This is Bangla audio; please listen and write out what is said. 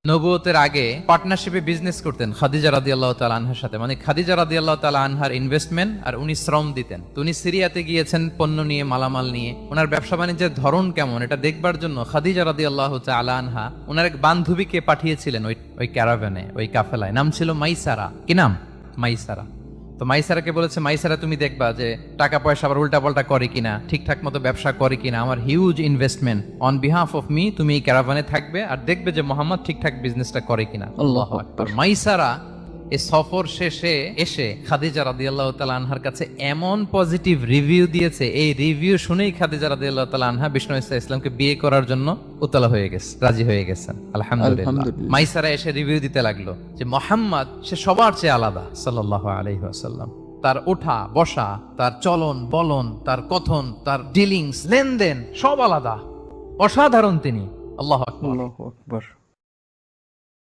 নবুয়তের আগে পার্টনারশিপে বিজনেস করতেন খাদিজা রাদিয়াল্লাহু তাআলা আনহার সাথে, মানে খাদিজা রাদিয়াল্লাহু তাআলা আনহার ইনভেস্টমেন্ট আর উনি শ্রম দিতেন। তো উনি সিরিয়াতে গিয়েছেন পণ্য নিয়ে, মালামাল নিয়ে। ওনার ব্যবসা বাণিজ্যের ধরন কেমন এটা দেখবার জন্য খাদিজা রাদিয়াল্লাহু তাআলা আনহা ওনার এক বান্ধবীকে পাঠিয়েছিলেন ওই ক্যারাভ্যানে, ওই কাফেলায়। নাম ছিল মাইসারা। কি নাম? মাইসারা। তো মাইসারাকে বলেছে, মাইসারা তুমি দেখবা যে টাকা পয়সা আবার উল্টা পাল্টা করে কিনা, ঠিকঠাক মতো ব্যবসা করে কিনা, আমার huge investment on behalf of me, তুমি এই ক্যারাভানে থাকবে আর দেখবে যে মোহাম্মদ ঠিকঠাক বিজনেসটা করে কিনা। আল্লাহু আকবার। মাইসারা এই সফর শেষে এসে খাদিজা রাদিয়াল্লাহু তাআলা আনহার কাছে এমন পজিটিভ রিভিউ দিয়েছে, এই রিভিউ শুনেই খাদিজা রাদিয়াল্লাহু তাআলা আনহা বিষ্ণু ইসলামকে বিয়ে করার জন্য উতলা হয়ে গেছে, রাজি হয়ে গেছেন। আলহামদুলিল্লাহ। আলহামদুলিল্লাহ। মাইসারা এসে রিভিউ দিতে লাগলো যে মোহাম্মদ সে সবার চেয়ে আলাদা সাল্লাল্লাহু আলাইহি ওয়াসাল্লাম। তার ওঠা বসা, তার চলন বলন, তার কথন, তার ডিলিংস লেনদেন সব আলাদা, অসাধারণ তিনি। আল্লাহু আকবার। আল্লাহু আকবার।